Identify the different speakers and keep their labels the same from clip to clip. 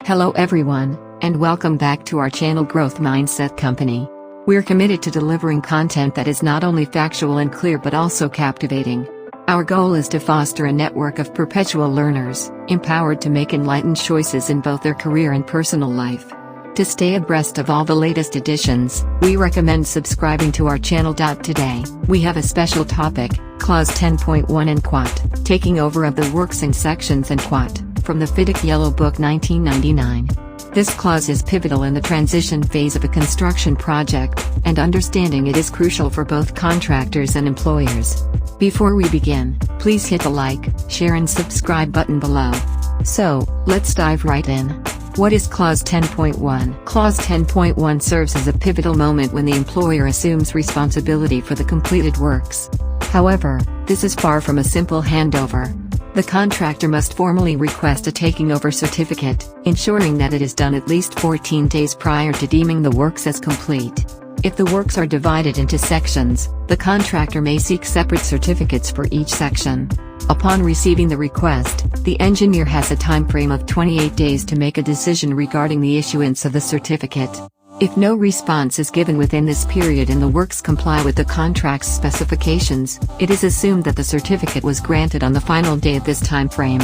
Speaker 1: Hello everyone, and welcome back to our channel Growth Mindset Company. We're committed to delivering content that is not only factual and clear but also captivating. Our goal is to foster a network of perpetual learners, empowered to make enlightened choices in both their career and personal life. To stay abreast of all the latest editions, we recommend subscribing to our channel. Today, we have a special topic, Clause 10.1 and Quat, taking over of the works in sections and Quat, from the FIDIC Yellow Book 1999. This clause is pivotal in the transition phase of a construction project, and understanding it is crucial for both contractors and employers. Before we begin, please hit the like, share and subscribe button below. So, let's dive right in. What is Clause 10.1? Clause 10.1 serves as a pivotal moment when the employer assumes responsibility for the completed works. However, this is far from a simple handover. The contractor must formally request a taking over certificate, ensuring that it is done at least 14 days prior to deeming the works as complete. If the works are divided into sections, the contractor may seek separate certificates for each section. Upon receiving the request, the engineer has a time frame of 28 days to make a decision regarding the issuance of the certificate. If no response is given within this period and the works comply with the contract's specifications, it is assumed that the certificate was granted on the final day of this time frame.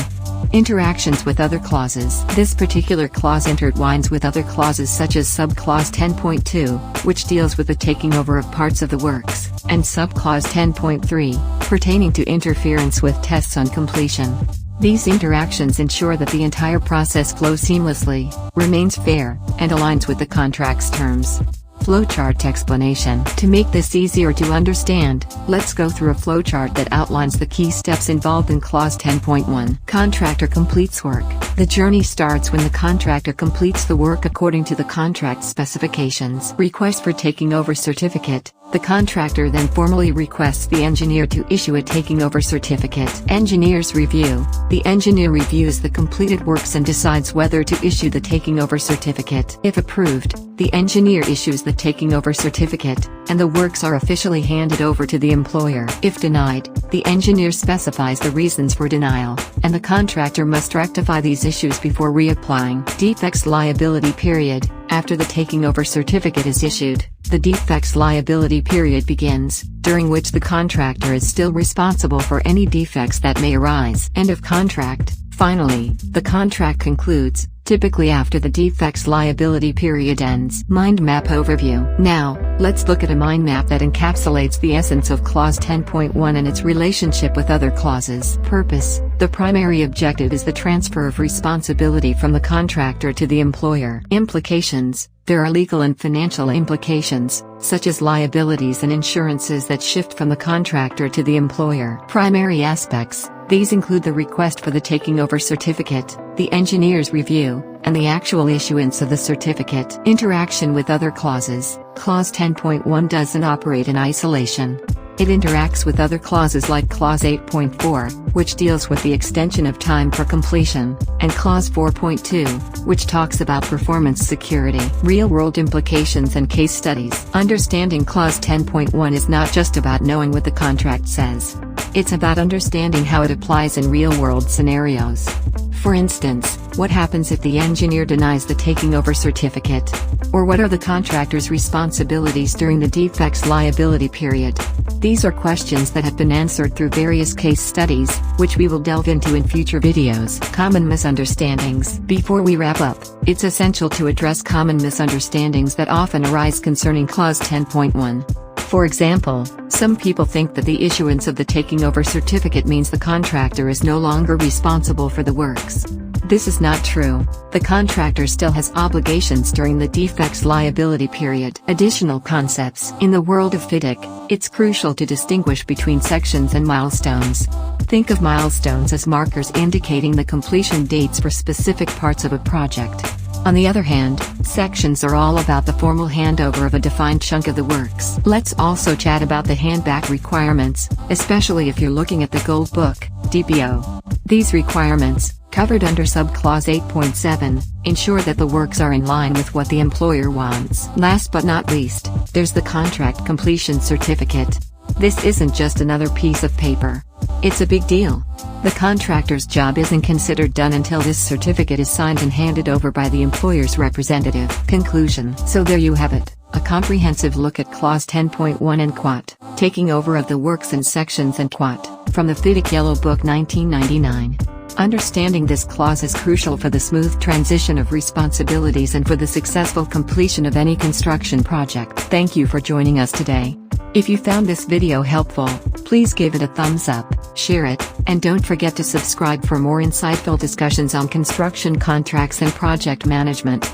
Speaker 1: Interactions with other clauses. This particular clause intertwines with other clauses such as Subclause 10.2, which deals with the taking over of parts of the works, and Subclause 10.3, pertaining to interference with tests on completion. These interactions ensure that the entire process flows seamlessly, remains fair, and aligns with the contract's terms. Flowchart Explanation. To make this easier to understand, let's go through a flowchart that outlines the key steps involved in Clause 10.1. Contractor completes work. The journey starts when the contractor completes the work according to the contract specifications. Request for taking over certificate. The contractor then formally requests the engineer to issue a taking over certificate. Engineer's review. The engineer reviews the completed works and decides whether to issue the taking over certificate. If approved, the engineer issues the taking over certificate, and the works are officially handed over to the employer. If denied, the engineer specifies the reasons for denial, and the contractor must rectify these issues before reapplying. Defects Liability Period. After the taking over certificate is issued, the defects liability period begins, during which the contractor is still responsible for any defects that may arise. End of contract. Finally, the contract concludes, typically after the defects liability period ends. Mind map overview. Now, let's look at a mind map that encapsulates the essence of Clause 10.1 and its relationship with other clauses. Purpose. The primary objective is the transfer of responsibility from the contractor to the employer. Implications. There are legal and financial implications, such as liabilities and insurances that shift from the contractor to the employer. Primary aspects. These include the request for the taking over certificate, the engineer's review, and the actual issuance of the certificate. Interaction with other clauses. Clause 10.1 doesn't operate in isolation. It interacts with other clauses like Clause 8.4, which deals with the extension of time for completion, and Clause 4.2, which talks about performance security. Real-world implications and case studies. Understanding Clause 10.1 is not just about knowing what the contract says. It's about understanding how it applies in real-world scenarios. For instance, what happens if the engineer denies the taking over certificate? Or what are the contractor's responsibilities during the defects liability period? These are questions that have been answered through various case studies, which we will delve into in future videos. Common misunderstandings. Before we wrap up, it's essential to address common misunderstandings that often arise concerning Clause 10.1. For example, some people think that the issuance of the taking over certificate means the contractor is no longer responsible for the works. This is not true. The contractor still has obligations during the defects liability period. Additional concepts. In the world of FIDIC, it's crucial to distinguish between sections and milestones. Think of milestones as markers indicating the completion dates for specific parts of a project. On the other hand, sections are all about the formal handover of a defined chunk of the works. Let's also chat about the handback requirements, especially if you're looking at the Gold Book, DPO. These requirements, covered under Subclause 8.7, ensure that the works are in line with what the employer wants. Last but not least, there's the contract completion certificate. This isn't just another piece of paper. It's a big deal. The contractor's job isn't considered done until this certificate is signed and handed over by the employer's representative. Conclusion. So there you have it, a comprehensive look at Clause 10.1 and Quat, taking over of the works and sections and Quat, from the FIDIC Yellow Book 1999. Understanding this clause is crucial for the smooth transition of responsibilities and for the successful completion of any construction project. Thank you for joining us today. If you found this video helpful, please give it a thumbs up, share it, and don't forget to subscribe for more insightful discussions on construction contracts and project management.